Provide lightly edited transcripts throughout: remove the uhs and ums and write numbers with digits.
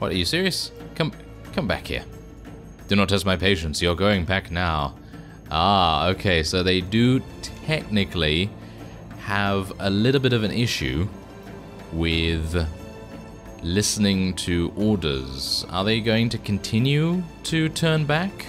What, are you serious? Come back here. Do not test my patience, you're going back now. Ah, okay, so they do technically have a little bit of an issue with listening to orders. Are they going to continue to turn back?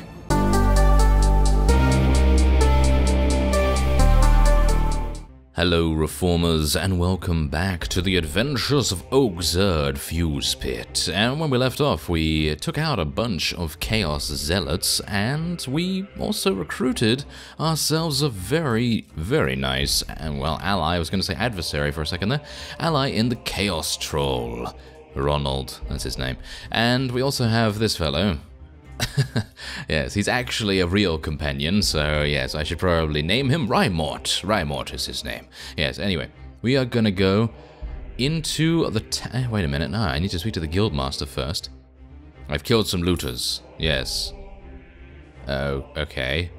Hello reformers, and welcome back to the adventures of Oakzurd Fusepit. And when we left off, we took out a bunch of Chaos Zealots, and we also recruited ourselves a very, very nice, and well, ally, I was going to say adversary for a second there, ally in the Chaos Troll. Ronald, that's his name. And we also have this fellow. Yes, he's actually a real companion, so yes, I should probably name him Rymort. Rymort is his name. Yes, anyway, we are gonna go into the wait a minute, no, I need to speak to the Guildmaster first. I've killed some looters, yes. Oh, okay.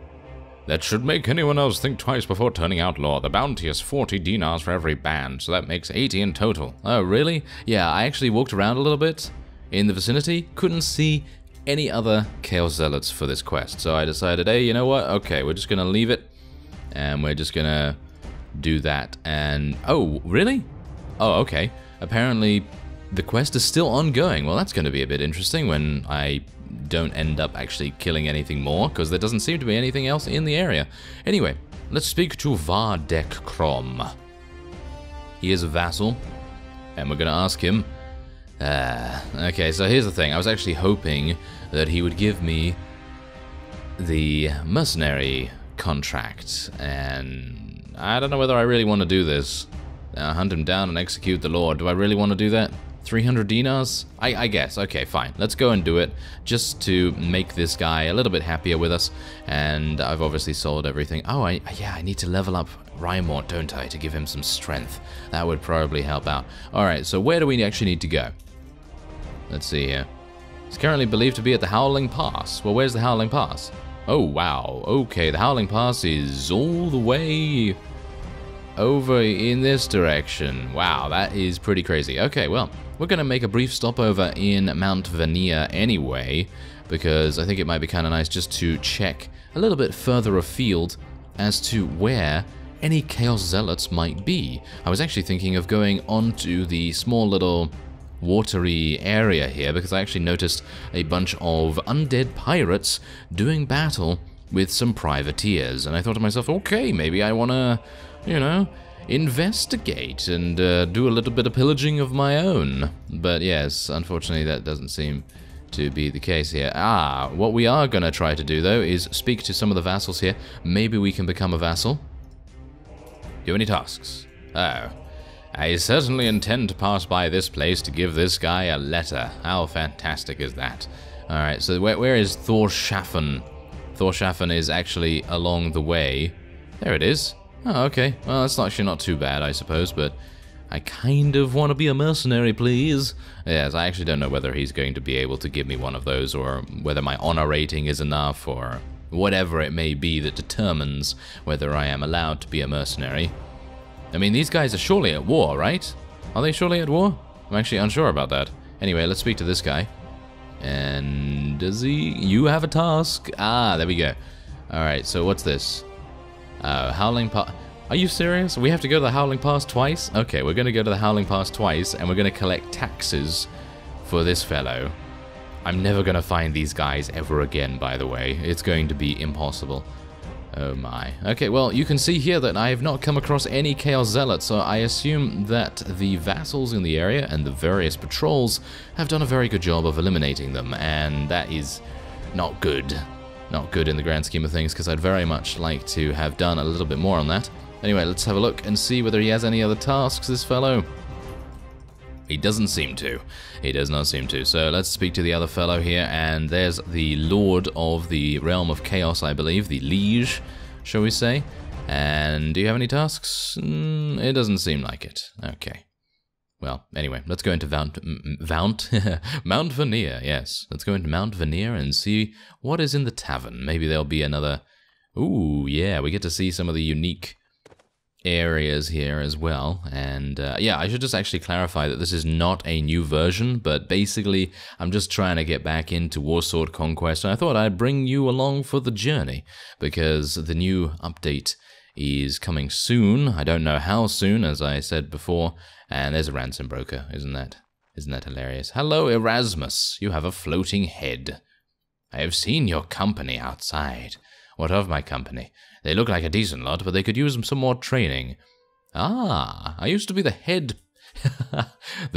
That should make anyone else think twice before turning outlaw. The bounty is 40 dinars for every band, so that makes 80 in total. Oh, really? Yeah, I actually walked around a little bit in the vicinity, couldn't see any other Chaos Zealots for this quest. So I decided, hey, you know what? Okay, we're just gonna leave it, and we're just gonna do that. And oh, really? Oh, okay. Apparently, the quest is still ongoing. Well, that's gonna be a bit interesting when I don't end up actually killing anything more, because there doesn't seem to be anything else in the area. Anyway, let's speak to Vardek Krom. He is a vassal, and we're gonna ask him. Okay, so here's the thing. I was actually hoping that he would give me the mercenary contract, and I don't know whether I really want to do this. Hunt him down and execute the lord. Do I really want to do that? 300 dinars? I guess. Okay, fine. Let's go and do it, just to make this guy a little bit happier with us. And I've obviously sold everything. Oh, yeah, I need to level up Rymort, don't I, to give him some strength. That would probably help out. Alright, so where do we actually need to go? Let's see here. It's currently believed to be at the Howling Pass. Well, where's the Howling Pass? Oh, wow. Okay, the Howling Pass is all the way over in this direction. Wow, that is pretty crazy. Okay, well, we're going to make a brief stopover in Mount Vanir anyway, because I think it might be kind of nice just to check a little bit further afield as to where any Chaos Zealots might be. I was actually thinking of going onto the small little watery area here, because I actually noticed a bunch of undead pirates doing battle with some privateers, and I thought to myself, okay, maybe I want to, you know, investigate and do a little bit of pillaging of my own. But yes, unfortunately that doesn't seem to be the case here. Ah, what we are going to try to do though is speak to some of the vassals here. Maybe we can become a vassal. Do you have any tasks? Oh, I certainly intend to pass by this place to give this guy a letter. How fantastic is that? Alright, so where is Thorschaffen? Thorschaffen is actually along the way. There it is. Oh, okay. Well, that's actually not too bad, I suppose, but I kind of want to be a mercenary, please. Yes, I actually don't know whether he's going to be able to give me one of those, or whether my honor rating is enough, or whatever it may be that determines whether I am allowed to be a mercenary. I mean, these guys are surely at war, right? Are they surely at war? I'm actually unsure about that. Anyway, let's speak to this guy. And does he... You have a task. Ah, there we go. Alright, so what's this? Howling Pass. Are you serious? We have to go to the Howling Pass twice? Okay, we're going to go to the Howling Pass twice, and we're going to collect taxes for this fellow. I'm never going to find these guys ever again, by the way. It's going to be impossible. Oh my. Okay, well, you can see here that I have not come across any Chaos Zealots, so I assume that the vassals in the area and the various patrols have done a very good job of eliminating them, and that is not good. Not good in the grand scheme of things, because I'd very much like to have done a little bit more on that. Anyway, let's have a look and see whether he has any other tasks, this fellow. He doesn't seem to. He does not seem to. So let's speak to the other fellow here, and there's the Lord of the Realm of Chaos, I believe, the Liege, shall we say. And do you have any tasks? It doesn't seem like it. Okay. Well, anyway, let's go into Mount Vanir, yes. Let's go into Mount Vanir and see what is in the tavern. Maybe there'll be another... Ooh, yeah, we get to see some of the unique areas here as well. And yeah, I should just actually clarify that this is not a new version, but basically I'm just trying to get back into Warsword Conquest, and I thought I'd bring you along for the journey, because the new update is coming soon. I don't know how soon, as I said before, and there's a ransom broker. Isn't that hilarious? Hello, Erasmus. You have a floating head. I have seen your company outside. What of my company? They look like a decent lot, but they could use some more training. Ah, I used to be the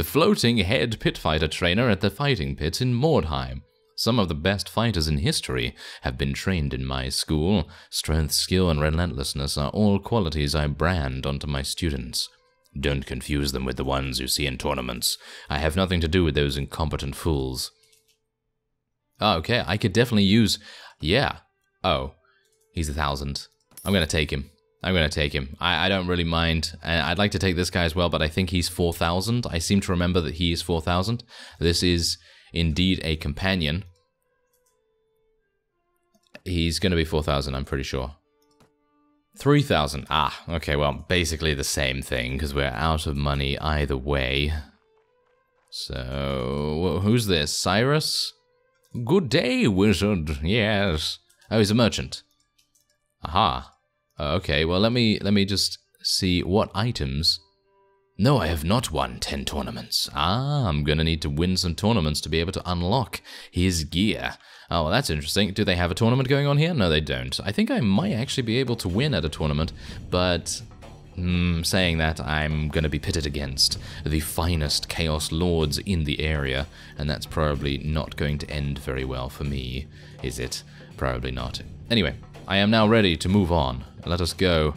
floating head pit fighter trainer at the fighting pits in Mordheim. Some of the best fighters in history have been trained in my school. Strength, skill, and relentlessness are all qualities I brand onto my students. Don't confuse them with the ones you see in tournaments. I have nothing to do with those incompetent fools. Oh, okay, I could definitely use... Yeah. Oh, he's 1,000. I'm going to take him. I don't really mind. I'd like to take this guy as well, but I think he's 4,000. I seem to remember that he is 4,000. This is indeed a companion. He's going to be 4,000, I'm pretty sure. 3,000. Ah, okay, well, basically the same thing, because we're out of money either way. So, who's this? Cyrus? Good day, wizard. Yes. Oh, he's a merchant. Aha. Okay, well, let me just see what items... No, I have not won 10 tournaments. Ah, I'm gonna need to win some tournaments to be able to unlock his gear. Oh, well, that's interesting. Do they have a tournament going on here? No, they don't. I think I might actually be able to win at a tournament, but... saying that, I'm gonna be pitted against the finest Chaos Lords in the area, and that's probably not going to end very well for me, is it? Probably not. Anyway, I am now ready to move on. Let us go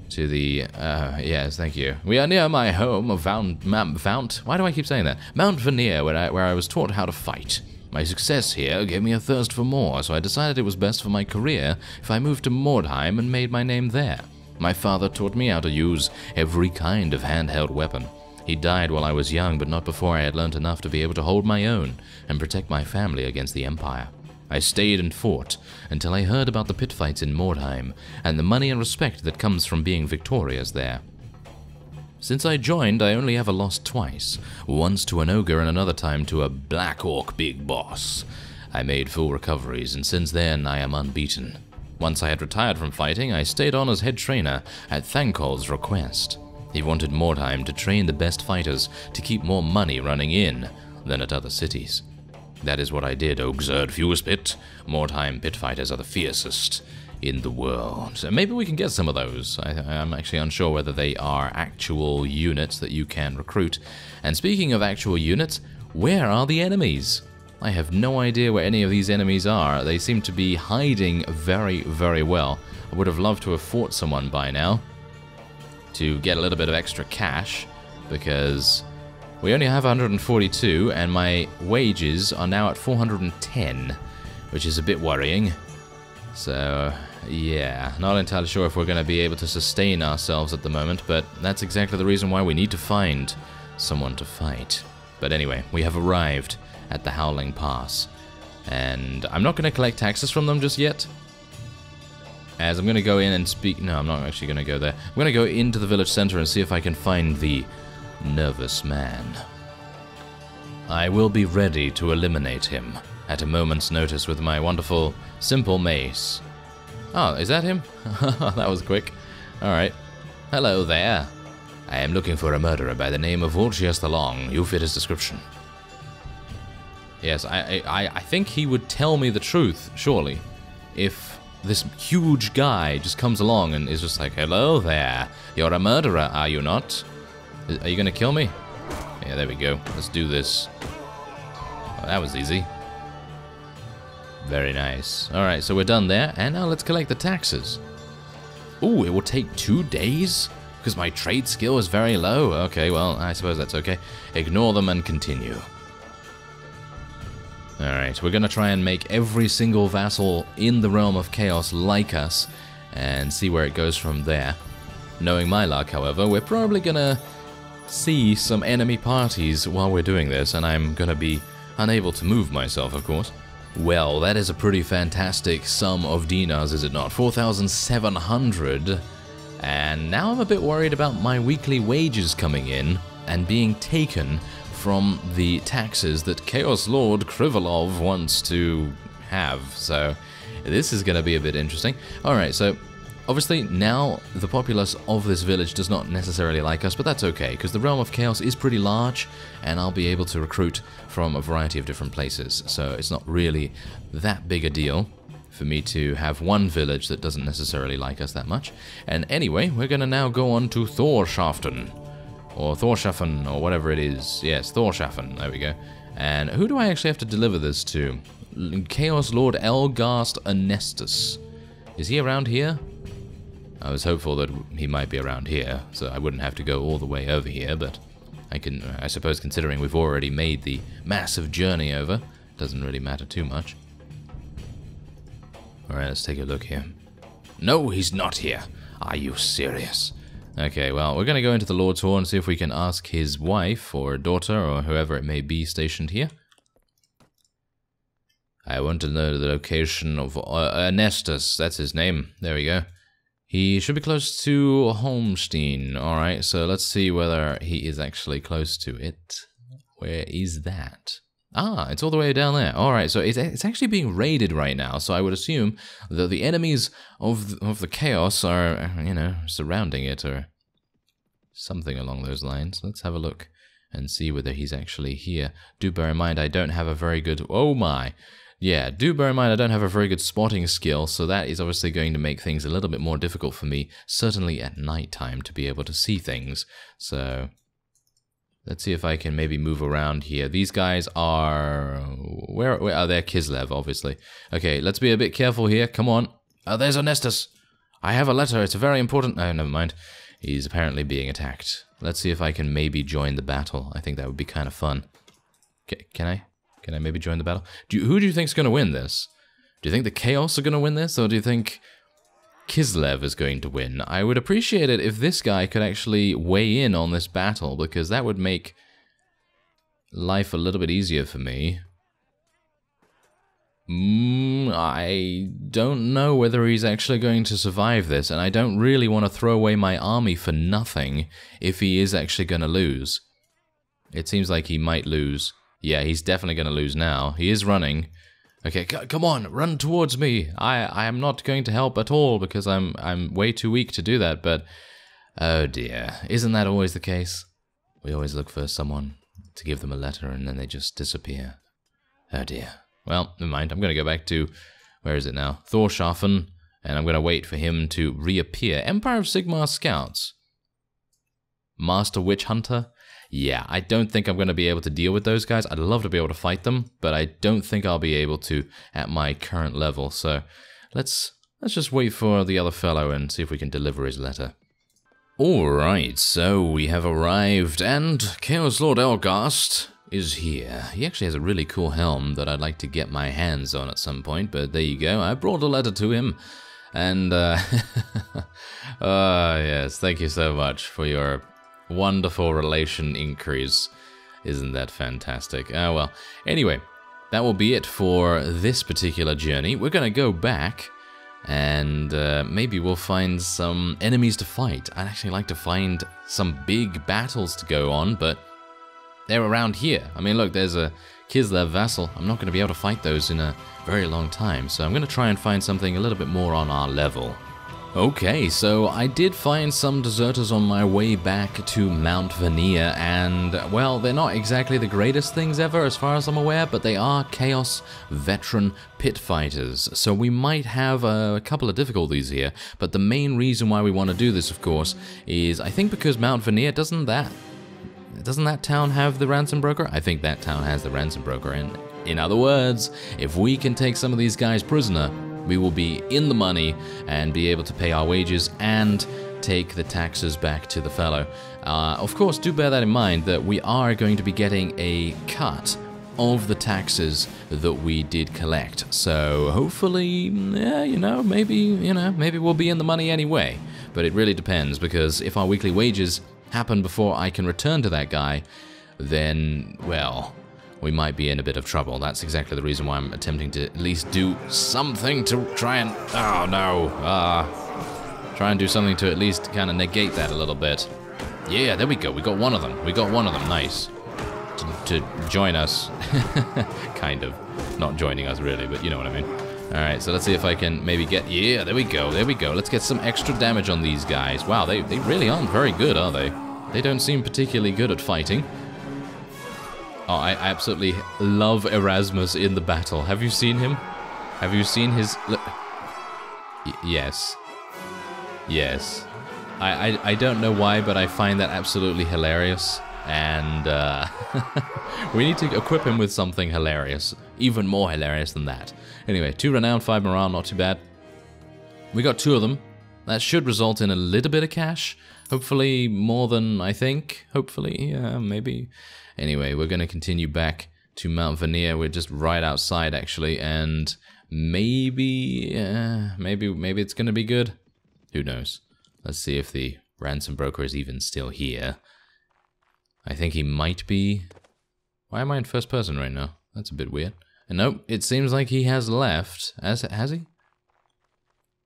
to the, yes, thank you. We are near my home of why do I keep saying that? Mount Vanir, where I was taught how to fight. My success here gave me a thirst for more, so I decided it was best for my career if I moved to Mordheim and made my name there. My father taught me how to use every kind of handheld weapon. He died while I was young, but not before I had learnt enough to be able to hold my own and protect my family against the Empire. I stayed and fought until I heard about the pit fights in Mordheim and the money and respect that comes from being victorious there. Since I joined, I only ever lost twice, once to an ogre and another time to a Black Orc big boss. I made full recoveries, and since then I am unbeaten. Once I had retired from fighting, I stayed on as head trainer at Thankol's request. He wanted Mordheim to train the best fighters to keep more money running in than at other cities. That is what I did, Oakzurd Fusepit. Mordheim pit fighters are the fiercest in the world. Maybe we can get some of those. I'm actually unsure whether they are actual units that you can recruit. And speaking of actual units, where are the enemies? I have no idea where any of these enemies are. They seem to be hiding very, very well. I would have loved to have fought someone by now to get a little bit of extra cash, because we only have 142, and my wages are now at 410, which is a bit worrying. So, yeah, not entirely sure if we're going to be able to sustain ourselves at the moment, but that's exactly the reason why we need to find someone to fight. But anyway, we have arrived at the Howling Pass, and I'm not going to collect taxes from them just yet, as I'm going to go in and speak... No, I'm not actually going to go there. I'm going to go into the village center and see if I can find the nervous man. I will be ready to eliminate him at a moment's notice with my wonderful, simple mace. Oh, is that him? That was quick. Alright. Hello there. I am looking for a murderer by the name of Vultius the Long. You fit his description. Yes, I think he would tell me the truth, surely, if this huge guy just comes along and is just like, hello there, you're a murderer, are you not? Are you gonna kill me? Yeah, there we go. Let's do this. Oh, that was easy. Very nice. Alright, so we're done there, and now let's collect the taxes. Ooh, it will take 2 days? Because my trade skill is very low? Okay, well, I suppose that's okay. Ignore them and continue. Alright, we're gonna try and make every single vassal in the realm of chaos like us, and see where it goes from there. Knowing my luck, however, we're probably gonna see some enemy parties while we're doing this, and I'm gonna be unable to move myself, of course. Well, that is a pretty fantastic sum of dinars, is it not? 4,700, And now I'm a bit worried about my weekly wages coming in and being taken from the taxes that Chaos Lord Krivalov wants to have. So this is going to be a bit interesting. Alright, so obviously now the populace of this village does not necessarily like us, but that's okay, because the Realm of Chaos is pretty large, and I'll be able to recruit from a variety of different places. So it's not really that big a deal for me to have one village that doesn't necessarily like us that much. And anyway, we're going to now go on to Thorschafen. Or Thorschafen, or whatever it is. Yes, Thorschafen, there we go. And who do I actually have to deliver this to? Chaos Lord Elgast Anestus. Is he around here? I was hopeful that he might be around here, so I wouldn't have to go all the way over here, but I suppose considering we've already made the massive journey over, doesn't really matter too much. Alright, let's take a look here. No, he's not here. Are you serious? Okay, well, we're going to go into the Lord's Hall and see if we can ask his wife or daughter or whoever it may be stationed here. I want to know the location of Anestus. That's his name. There we go. He should be close to Holmstein. Alright, so let's see whether he is actually close to it. Where is that? Ah, it's all the way down there. Alright, so it's actually being raided right now, so I would assume that the enemies of the Chaos are, you know, surrounding it, or something along those lines. Let's have a look and see whether he's actually here. Do bear in mind I don't have a very good... Oh my! Yeah, do bear in mind I don't have a very good spotting skill, so that is obviously going to make things a little bit more difficult for me, certainly at night time, to be able to see things. So let's see if I can maybe move around here. These guys are... Where are they? Kislev, obviously. Okay, let's be a bit careful here. Come on. Oh, there's Anestus. I have a letter. It's a very important... Oh, never mind. He's apparently being attacked. Let's see if I can maybe join the battle. I think that would be kind of fun. Okay, can I? Can I maybe join the battle? Who do you think's going to win this? Do you think the Chaos are going to win this, or do you think Kislev is going to win? I would appreciate it if this guy could actually weigh in on this battle, because that would make life a little bit easier for me. I don't know whether he's actually going to survive this, and I don't really want to throw away my army for nothing if he is actually going to lose. It seems like he might lose. Yeah, he's definitely going to lose now. He is running. Okay, come on, run towards me. I am not going to help at all because I'm way too weak to do that, but oh dear. Isn't that always the case? We always look for someone to give them a letter and then they just disappear. Oh dear. Well, never mind. I'm going to go back to, where is it now? Thorschafen, and I'm going to wait for him to reappear. Empire of Sigmar Scouts. Master Witch Hunter. Yeah, I don't think I'm going to be able to deal with those guys. I'd love to be able to fight them, but I don't think I'll be able to at my current level. So let's just wait for the other fellow and see if we can deliver his letter. Alright, so we have arrived, and Chaos Lord Elgast is here. He actually has a really cool helm that I'd like to get my hands on at some point, but there you go. I brought a letter to him, and yes, thank you so much for your wonderful relation increase. Isn't that fantastic? Oh well. Anyway, that will be it for this particular journey. We're going to go back and maybe we'll find some enemies to fight. I'd actually like to find some big battles to go on, but they're around here. I mean, look, there's a Kislev vassal. I'm not going to be able to fight those in a very long time, so I'm going to try and find something a little bit more on our level. Okay, so I did find some deserters on my way back to Mount Vanir, and, well, they're not exactly the greatest things ever as far as I'm aware, but they are Chaos veteran pit fighters, so we might have a couple of difficulties here, but the main reason why we want to do this, of course, is I think because Mount Vanir, doesn't that town have the ransom broker? I think that town has the ransom broker, and in other words, if we can take some of these guys prisoner, we will be in the money and be able to pay our wages and take the taxes back to the fellow. Of course, do bear that in mind that we are going to be getting a cut of the taxes that we did collect. So hopefully, yeah, maybe we'll be in the money anyway. But it really depends, because if our weekly wages happen before I can return to that guy, then, well, we might be in a bit of trouble. That's exactly the reason why I'm attempting to at least do something to try and... Oh, no. Try and do something to at least kind of negate that a little bit. Yeah, there we go. We got one of them. We got one of them. Nice. To join us. Kind of. Not joining us, really, but you know what I mean. Alright, so let's see if I can maybe get... Yeah, there we go. There we go. Let's get some extra damage on these guys. Wow, they really aren't very good, are they? They don't seem particularly good at fighting. Oh, I absolutely love Erasmus in the battle. Have you seen him? Have you seen his... Yes. Yes. I don't know why, but I find that absolutely hilarious. And we need to equip him with something hilarious. Even more hilarious than that. Anyway, 2 renown, 5 morale, not too bad. We got 2 of them. That should result in a little bit of cash. Hopefully more than I think. Hopefully, yeah, maybe. Anyway, we're going to continue back to Mount Vanir. We're just right outside, actually. And maybe it's going to be good. Who knows? Let's see if the ransom broker is even still here. I think he might be. Why am I in first person right now? That's a bit weird. And nope, it seems like he has left. Has he?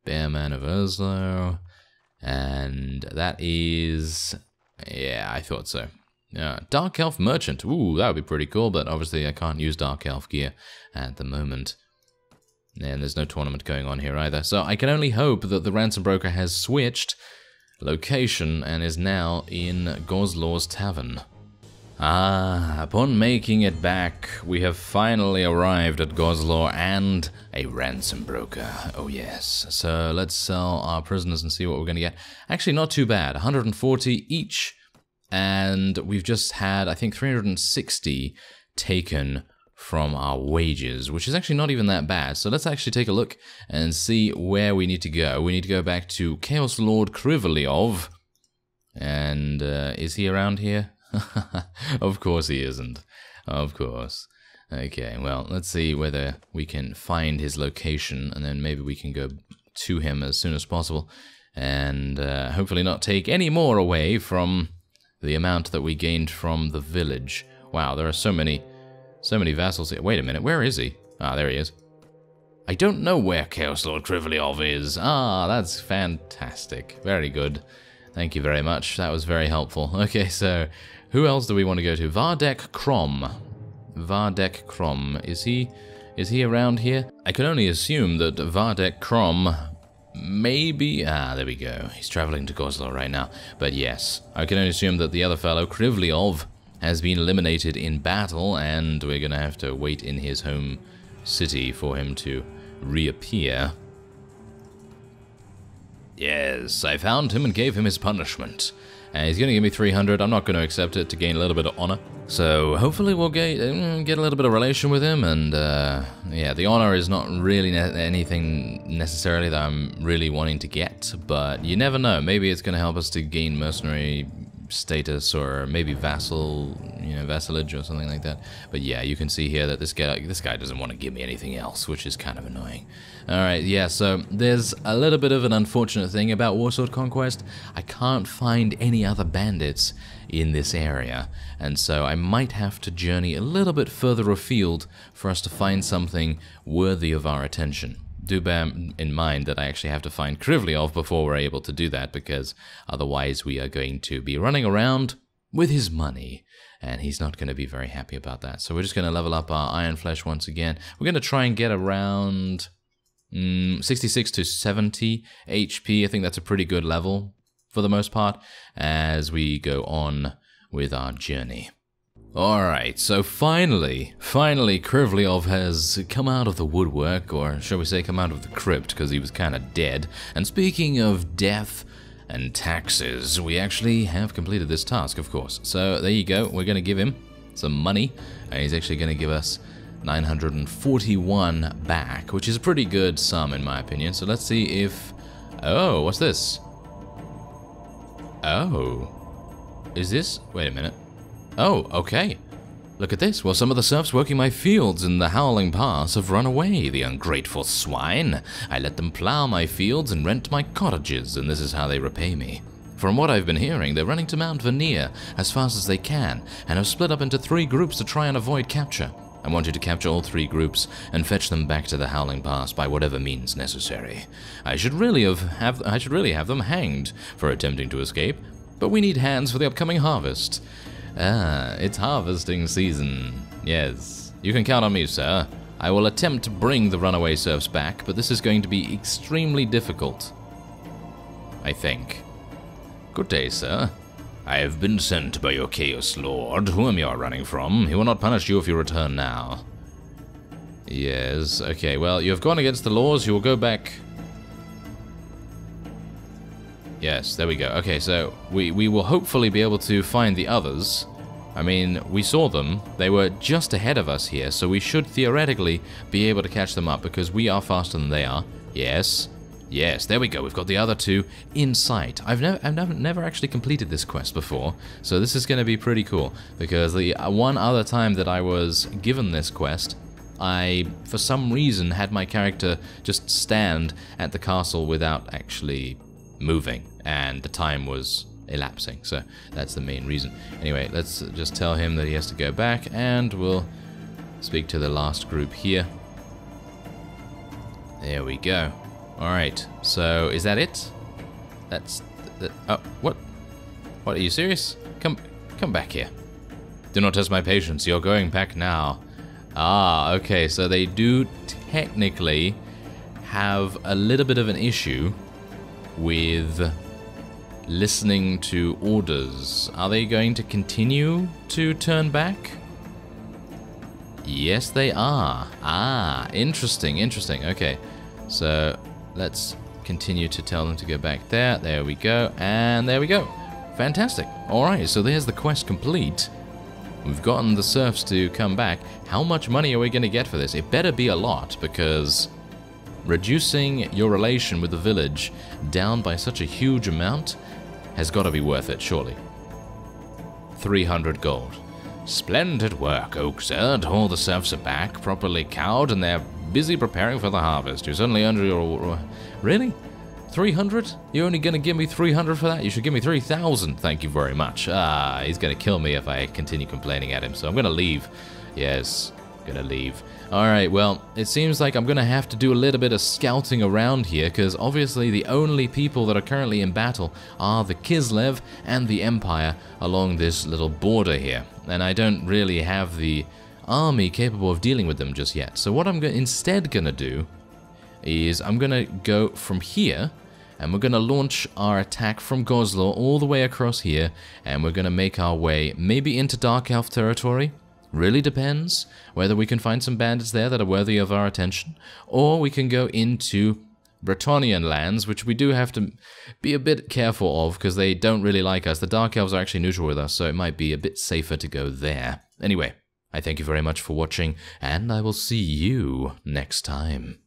Bearman of Oslo. And that is... Yeah, I thought so. Yeah, Dark Elf Merchant. Ooh, that would be pretty cool, but obviously I can't use Dark Elf gear at the moment. And there's no tournament going on here either. So I can only hope that the ransom broker has switched location and is now in Gozlor's Tavern. Ah, upon making it back, we have finally arrived at Gozlor and a ransom broker. Oh yes. So let's sell our prisoners and see what we're going to get. Actually, not too bad. 140 each. And we've just had, I think, 360 taken from our wages, which is actually not even that bad. So let's actually take a look and see where we need to go. We need to go back to Chaos Lord Krivoliov. And is he around here? Of course he isn't. Of course. Okay, well, let's see whether we can find his location, and then maybe we can go to him as soon as possible, and hopefully not take any more away from the amount that we gained from the village. Wow, there are so many vassals here. Wait a minute, where is he? Ah, there he is. I don't know where Chaos Lord Krivoliov is. Ah, that's fantastic. Very good. Thank you very much. That was very helpful. Okay, so who else do we want to go to? Vardek Krom. Vardek Krom. Is he around here? I can only assume that Vardek Krom maybe... Ah, there we go. He's traveling to Gozlor right now. But yes, I can only assume that the other fellow, Krivoliov, has been eliminated in battle, and we're going to have to wait in his home city for him to reappear. Yes, I found him and gave him his punishment. And he's going to give me 300. I'm not going to accept it to gain a little bit of honor. So hopefully we'll get a little bit of relation with him. And yeah, the honor is not really anything necessarily that I'm really wanting to get. But you never know. Maybe it's going to help us to gain mercenary status, or maybe vassal, vassalage or something like that. But yeah, you can see here that this guy doesn't want to give me anything else, which is kind of annoying. Alright, yeah, so there's a little bit of an unfortunate thing about Warsword Conquest. I can't find any other bandits in this area, and so I might have to journey a little bit further afield for us to find something worthy of our attention. Do bear in mind that I actually have to find Krivoliov before we're able to do that, because otherwise we are going to be running around with his money, and he's not going to be very happy about that. So we're just going to level up our Iron Flesh once again. We're going to try and get around 66 to 70 HP. I think that's a pretty good level for the most part as we go on with our journey. Alright, so finally Krivoliov has come out of the woodwork, or shall we say come out of the crypt, because he was kind of dead. And speaking of death and taxes, we actually have completed this task, of course. So there you go, we're going to give him some money, and he's actually going to give us 941 back, which is a pretty good sum in my opinion. So let's see if... Oh, what's this? Oh. Is this... Wait a minute. Oh, okay. Look at this. Well, some of the serfs working my fields in the Howling Pass have run away, the ungrateful swine. I let them plow my fields and rent my cottages, and this is how they repay me. From what I've been hearing, they're running to Mount Vanir as fast as they can, and have split up into 3 groups to try and avoid capture. I want you to capture all 3 groups and fetch them back to the Howling Pass by whatever means necessary. I should really have them hanged for attempting to escape, but we need hands for the upcoming harvest. Ah, it's harvesting season. Yes, you can count on me, sir. I will attempt to bring the runaway serfs back, but this is going to be extremely difficult. I think. Good day, sir. I have been sent by your Chaos Lord, whom you are running from. He will not punish you if you return now. Yes, okay, well, you have gone against the laws, you will go back. Yes, there we go. Okay, so we will hopefully be able to find the others. I mean, we saw them. They were just ahead of us here, so we should theoretically be able to catch them up because we are faster than they are. Yes. Yes, there we go. We've got the other 2 in sight. I've never actually completed this quest before, so this is going to be pretty cool because the one other time that I was given this quest, I, for some reason, had my character just stand at the castle without actually moving, and the time was elapsing, so that's the main reason. Anyway, let's just tell him that he has to go back, and we'll speak to the last group here. There we go. Alright, so is that it? That's... oh, what? What, are you serious? Come back here. Do not test my patience, you're going back now. Ah, okay, so they do technically have a little bit of an issue with listening to orders. Are they going to continue to turn back? Yes, they are. Ah, interesting, interesting. Okay, so let's continue to tell them to go back there. There we go, and there we go. Fantastic. Alright, so there's the quest complete. We've gotten the serfs to come back. How much money are we going to get for this? It better be a lot, because reducing your relation with the village down by such a huge amount has got to be worth it, surely. 300 gold. Splendid work, Oakzurd. All the serfs are back, properly cowed, and they're busy preparing for the harvest. You suddenly under your... Really? 300? You're only going to give me 300 for that? You should give me 3,000. Thank you very much. Ah, he's going to kill me if I continue complaining at him, so I'm going to leave. Yes, going to leave. Alright, well, it seems like I'm going to have to do a little bit of scouting around here, because obviously the only people that are currently in battle are the Kislev and the Empire along this little border here. And I don't really have the army capable of dealing with them just yet. So what I'm instead going to do is I'm going to go from here, and we're going to launch our attack from Goslar all the way across here, and we're going to make our way maybe into Dark Elf territory. Really depends whether we can find some bandits there that are worthy of our attention, or we can go into Bretonnian lands, which we do have to be a bit careful of because they don't really like us. The Dark Elves are actually neutral with us, so it might be a bit safer to go there. Anyway, I thank you very much for watching, and I will see you next time.